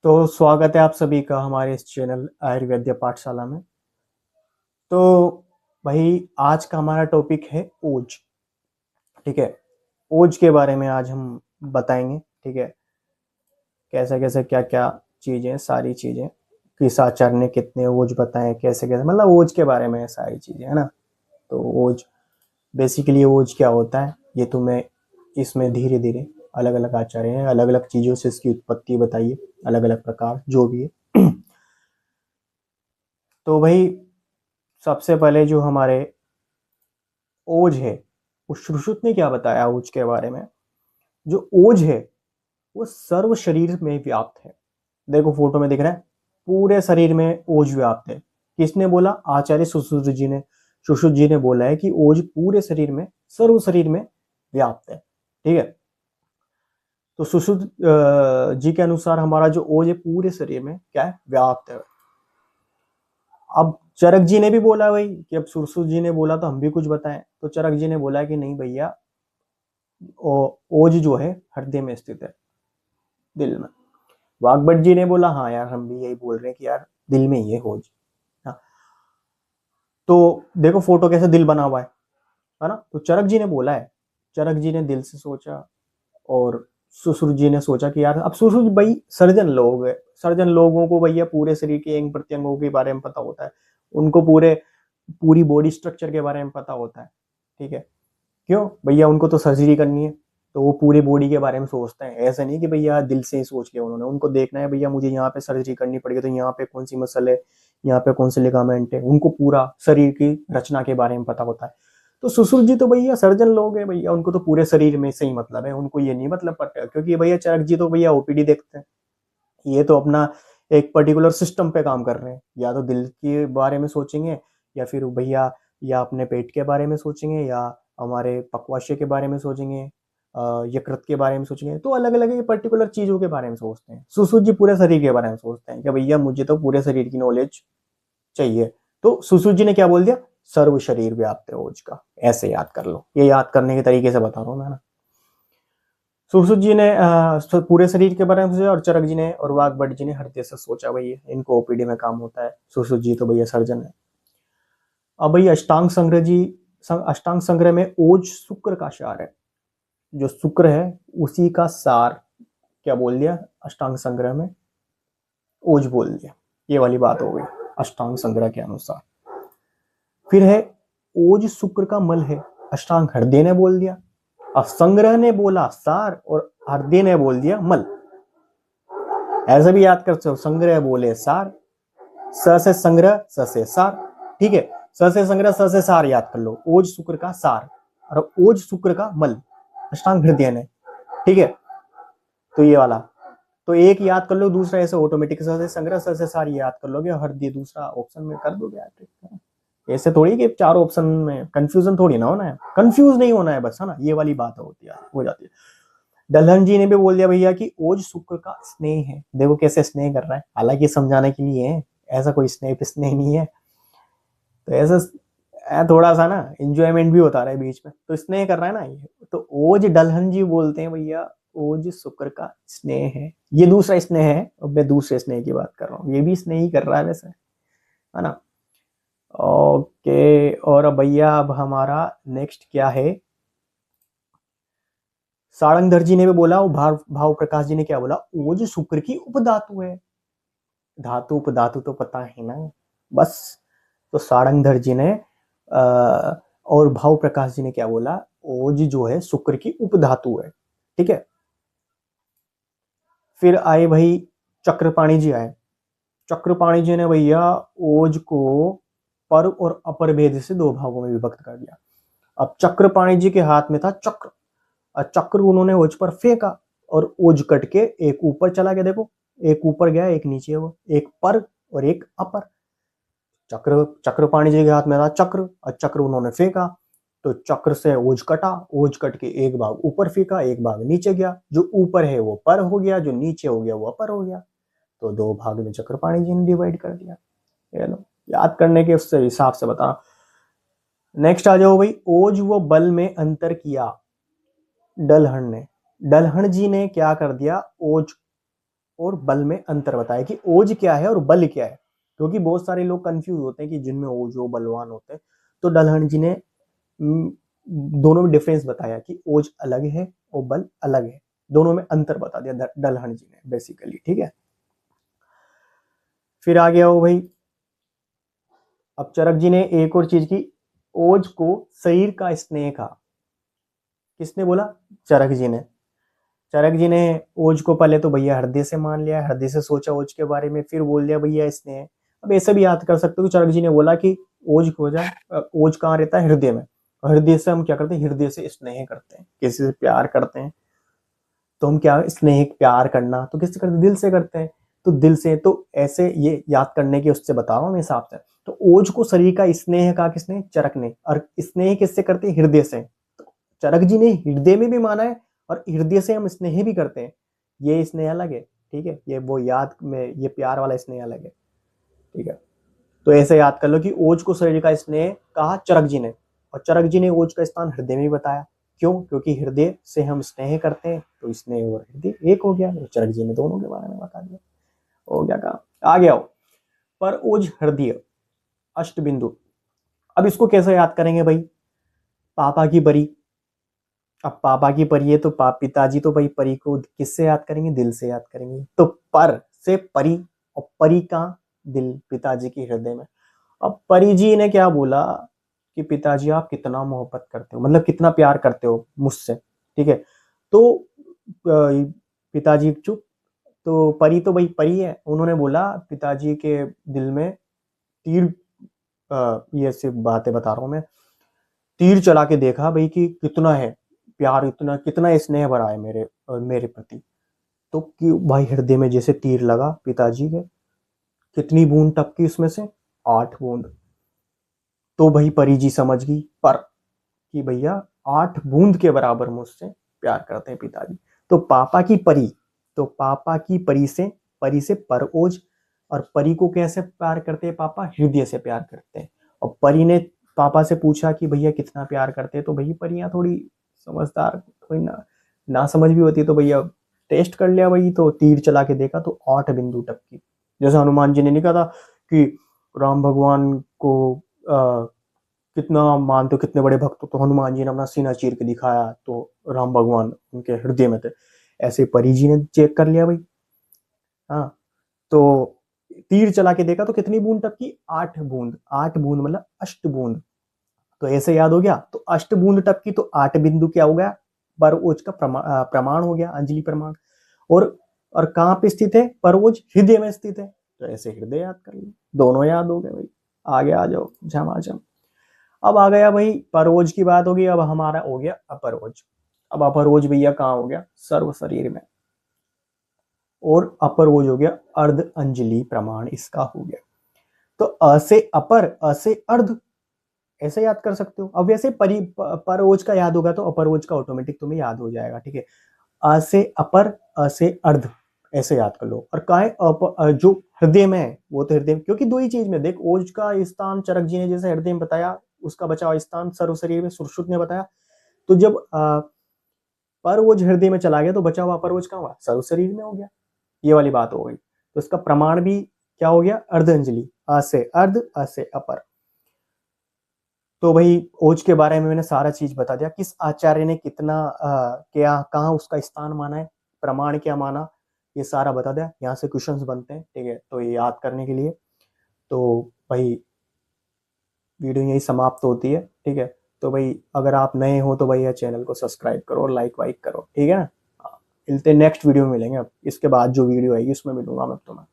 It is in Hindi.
तो स्वागत है आप सभी का हमारे इस चैनल आयुर्वेद्य पाठशाला में। तो भाई आज का हमारा टॉपिक है ओज। ठीक है, ओज के बारे में आज हम बताएंगे। ठीक है, कैसे कैसे क्या क्या चीज़ें, सारी चीज़ें, किस आचार्य ने कितने ओज बताए, कैसे कैसे, मतलब ओज के बारे में सारी चीज़ें, है ना। तो ओज बेसिकली ओज क्या होता है ये तो मैं इसमें धीरे धीरे अलग अलग आचार्य हैं, अलग अलग चीज़ों से इसकी उत्पत्ति बताइए, अलग अलग प्रकार जो भी है। तो भाई सबसे पहले जो हमारे ओज है, उस सुश्रुत ने क्या बताया ओज के बारे में। जो ओज है वो सर्व शरीर में व्याप्त है। देखो फोटो में दिख रहा है, पूरे शरीर में ओज व्याप्त है। किसने बोला? आचार्य सुश्रुत जी ने। सुश्रुत जी ने बोला है कि ओज पूरे शरीर में, सर्व शरीर में व्याप्त है। ठीक है, तो सुश्रुत जी के अनुसार हमारा जो ओज है पूरे शरीर में क्या है? व्याप्त है। अब चरक जी ने भी बोला भाई कि अब सुश्रुत जी ने बोला तो हम भी कुछ बताएं। तो चरक जी ने बोला कि नहीं भैया, ओज जो है हृदय में स्थित है, दिल में। वाग्भट जी ने बोला हाँ यार, हम भी यही बोल रहे हैं कि यार दिल में ही है ओज। हाँ, तो देखो फोटो कैसे दिल बना हुआ है ना। तो चरक जी ने बोला है, चरक जी ने दिल से सोचा और सुश्रुत जी ने सोचा कि यार, अब सुश्रुत भाई सर्जन लोग है, सर्जन लोगों को भैया पूरे शरीर के अंग प्रत्यंगों के बारे में पता होता है। उनको पूरी बॉडी स्ट्रक्चर के बारे में पता होता है। ठीक है, क्यों भैया, उनको तो सर्जरी करनी है, तो वो पूरी बॉडी के बारे में सोचते हैं। ऐसा नहीं कि भैया दिल से ही सोच लिया उन्होंने, उनको देखना है भैया मुझे यहाँ पे सर्जरी करनी पड़ेगी तो यहाँ पे कौन सी मसल है, यहाँ पे कौन से लिगामेंट है, उनको पूरा शरीर की रचना के बारे में पता होता है। तो सुश्रुत जी तो भैया सर्जन लोग हैं भैया, उनको तो पूरे शरीर में से ही मतलब है, उनको ये नहीं मतलब पड़ता, क्योंकि भैया चरक जी तो भैया ओपीडी देखते हैं। ये तो अपना एक पर्टिकुलर सिस्टम पे काम कर रहे हैं, या तो दिल के बारे में सोचेंगे, या फिर भैया या अपने पेट के बारे में सोचेंगे, या हमारे पक्वाशय के बारे में सोचेंगे, यकृत के बारे में सोचेंगे। तो अलग अलग पर्टिकुलर चीजों के बारे में सोचते हैं। सुश्रुत जी पूरे शरीर के बारे में सोचते हैं कि भैया मुझे तो पूरे शरीर की नॉलेज चाहिए। तो सुश्रुत जी ने क्या बोल दिया? सर्व शरीर व्याप्त है ओज का। ऐसे याद कर लो, ये याद करने के तरीके से बता रहा हूँ मैं ना। सुश्रुत जी ने पूरे शरीर के बारे में सोचा, और चरक जी ने और वाग्भट जी ने हृदय से सोचा। भैया इनको ओपीडी में काम होता है, सुश्रुत जी तो भैया सर्जन है। अब भैया अष्टांग संग्रह जी, अष्टांग संग्रह में ओज शुक्र का सार है। जो शुक्र है उसी का सार क्या बोल दिया अष्टांग संग्रह में? ओज बोल दिया। ये वाली बात हो गई अष्टांग संग्रह के अनुसार। फिर है ओज शुक्र का मल है, अष्टांग हृदय ने बोल दिया। अब संग्रह ने बोला सार और हृदय ने बोल दिया मल। ऐसा भी याद कर सकते हो, संग्रह बोले सार, स से संग्रह, स से सार। ठीक है, स से संग्रह, स से सार याद कर लो। ओज शुक्र का सार और ओज शुक्र का मल, अष्टांग हृदय ने। ठीक है, तो ये वाला तो एक याद कर लो, दूसरा ऐसे ऑटोमेटिक स से संग्रह, स से सार याद कर लोगे, हृदय दूसरा ऑप्शन में कर दोगे यार। ऐसे थोड़ी कि चार ऑप्शन में कंफ्यूजन थोड़ी ना होना है, कंफ्यूज नहीं होना है बस, है ना। ये वाली बात होती है, हो जाती है। दलहन जी ने भी बोल दिया भैया कि ओज शुक्र का स्नेह है। देखो कैसे स्नेह कर रहा है, हालांकि समझाने के लिए है, ऐसा कोई स्नेह स्नेह नहीं है। तो ऐसा थोड़ा सा ना इंजॉयमेंट भी होता रहा है बीच में, तो स्नेह कर रहा है ना ये। तो ओज दलहन जी बोलते हैं भैया ओज शुक्र का स्नेह है। ये दूसरा स्नेह है, और मैं दूसरे स्नेह की बात कर रहा हूँ, ये भी स्नेह ही कर रहा है वैसे, है ना। ओके, और अब भैया अब हमारा नेक्स्ट क्या है? सारंगधर जी ने भी बोला, और भाव प्रकाश जी ने क्या बोला? ओज शुक्र की उपधातु है। धातु उपधातु तो पता है ना बस। तो सारंगधर जी ने और भाव प्रकाश जी ने क्या बोला? ओज जो है शुक्र की उपधातु है। ठीक है, फिर आए भाई चक्रपाणी जी आए। चक्रपाणी जी ने भैया ओज को पर और अपर भेद से दो भागों में विभक्त कर दिया। अब चक्रपाणी जी के हाथ में था चक्र, और चक्र उन्होंने ओज पर फेंका, और ओज कट के एक ऊपर चला गया। देखो, एक ऊपर गया, एक नीचे, वो एक पर और एक अपर। चक्रपाणी जी के हाथ में था चक्र, और चक्र उन्होंने फेंका, तो चक्र से ओज कटा, ओज कट के एक भाग ऊपर फेंका, एक भाग नीचे गया। जो ऊपर है वो पर हो गया, जो नीचे हो गया वो अपर हो गया। तो दो भाग में चक्रपाणी जी ने डिवाइड कर दिया। ये लो, याद करने के उससे हिसाब से बता। नेक्स्ट आ जाओ भाई, ओज व बल में अंतर किया डलहन ने। डलहन जी ने क्या कर दिया? ओज और बल में अंतर बताया कि ओज क्या है और बल क्या है, क्योंकि बहुत सारे लोग कंफ्यूज होते हैं कि जिनमें ओज हो बलवान होते हैं। तो डलहन जी ने दोनों में डिफरेंस बताया कि ओज अलग है और बल अलग है, दोनों में अंतर बता दिया डलहन जी ने बेसिकली। ठीक है, फिर आ गया हो भाई, अब चरक जी ने एक और चीज की, ओज को शरीर का स्नेह कहा। किसने बोला? चरक जी ने। चरक जी ने ओज को पहले तो भैया हृदय से मान लिया, हृदय से सोचा ओज के बारे में, फिर बोल दिया भैया स्नेह। अब ऐसे भी याद कर सकते हो कि चरक जी ने बोला कि ओज खोजा, ओज कहाँ रहता है? हृदय में। और हृदय से हम क्या करते हैं? हृदय से स्नेह करते हैं, किसी से प्यार करते हैं। तो हम क्या, स्नेह प्यार करना तो किससे करते हैं? दिल से करते हैं। तो दिल से, तो ऐसे ये याद करने के उससे बता रहा हूँ मैं हिसाब से। तो ओज को शरीर का स्नेह कहा किसने? चरक ने। और स्नेह किससे करते हैं? हृदय से। तो चरक जी ने हृदय में भी माना है और हृदय से हम स्नेह भी करते हैं। ये स्नेह अलग है, ठीक है, ये वो याद में, ये प्यार वाला स्नेह अलग है। ठीक है, तो ऐसे याद कर लो कि ओज को शरीर का स्नेह कहा चरक जी ने, और चरक जी ने ओज का स्थान हृदय में बताया। क्यों? क्योंकि हृदय से हम स्नेह करते हैं, तो स्नेह और हृदय एक हो गया। तो चरक जी ने दोनों के बारे में बता दिया। हो गया काम, आ गया हो। पर ओज हृदय अष्ट बिंदु, अब इसको कैसे याद करेंगे भाई? पापा की परी, अब पापा की परी है तो पिताजी, तो भाई परी को किससे याद करेंगे? दिल से याद करेंगे। तो पर से परी, और परी का दिल, पिताजी की हृदय में। अब परी जी ने क्या बोला कि पिताजी आप कितना मोहब्बत करते हो, मतलब कितना प्यार करते हो मुझसे। ठीक है, तो पिताजी चुप। तो परी तो भाई परी है, उन्होंने बोला पिताजी के दिल में तीर, ये सिर्फ बातें बता रहा हूं मैं, तीर चला के देखा भाई कि कितना है प्यार, इतना कितना स्नेह भरा है मेरे प्रति। तो कि भाई हृदय में जैसे तीर लगा पिताजी के, कितनी बूंद टपकी उसमें से? 8 बूंद। तो भाई परी जी समझ गई पर, कि भैया 8 बूंद के बराबर मुझसे प्यार करते हैं पिताजी। तो पापा की परी, तो पापा की परी से पर ओज, और परी को कैसे प्यार करते हैं पापा? हृदय से प्यार करते हैं। और परी ने पापा से पूछा कि भैया कितना प्यार करते हैं, तो भैया परियां थोड़ी समझदार, थोड़ी ना समझ भी होती है, तो भैया टेस्ट कर लिया भाई, तो तीर चला के देखा तो 8 बिंदु टपकी। जैसे हनुमान जी ने नहीं कहा था कि राम भगवान को कितना मानते हो, कितने बड़े भक्त हो, तो हनुमान जी ने अपना सीना चीर के दिखाया तो राम भगवान उनके हृदय में थे। ऐसे परी जी ने चेक कर लिया भाई। हाँ, तो तीर चला के देखा तो कितनी बूंद टपकी? 8 बूंद। 8 बूंद मतलब अष्ट बूंद। तो ऐसे याद हो गया। तो अष्ट बूंद टपकी तो 8 बिंदु क्या हो गया? परओज का प्रमाण हो गया, अंजलि प्रमाण। और और कहाँ पे स्थित है परओज? हृदय में स्थित है। तो ऐसे हृदय याद कर लो, दोनों याद हो गए भाई। आगे आ जाओ झमाझम। अब आ गया भाई, परओज की बात होगी, अब हमारा हो गया अपरोज। अब अपरोज भैया कहाँ हो गया? सर्व शरीर में। और अपरोज हो गया अर्ध अंजलि प्रमाण, इसका हो गया। तो अ से अपर, अ से अर्ध, ऐसे याद कर सकते हो। अब वैसे परोज का याद होगा तो अपरोज का ऑटोमेटिक तुम्हें याद हो जाएगा। ठीक है, अ से अपर, अ से अर्ध, ऐसे याद कर लो। और का है जो हृदय में है वो तो हृदय, क्योंकि दो ही चीज में देख, ओज का स्थान चरक जी ने जैसे हृदय में बताया, उसका बचा हुआ स्थान सर्व शरीर में सुश्रुत ने बताया। तो जब परओज हृदय में चला गया तो बचा हुआ अपरोज कहाँ हुआ? सर्व शरीर में हो गया। ये वाली बात हो गई। तो इसका प्रमाण भी क्या हो गया? अर्धांजलि, अ से अर्ध, अ से अपर। तो भाई ओज के बारे में मैंने सारा चीज बता दिया, किस आचार्य ने कितना क्या, कहाँ उसका स्थान माना है, प्रमाण क्या माना, ये सारा बता दिया। यहाँ से क्वेश्चंस बनते हैं, ठीक है, तो ये याद करने के लिए। तो भाई वीडियो यही समाप्त होती है, ठीक है। तो भाई अगर आप नए हो तो भैया चैनल को सब्सक्राइब करो और लाइक वाइक करो, ठीक है ना। हाँ, मिलते हैं नेक्स्ट वीडियो में, मिलेंगे अब इसके बाद जो वीडियो आएगी उसमें मिलूंगा मैं तुम्हें।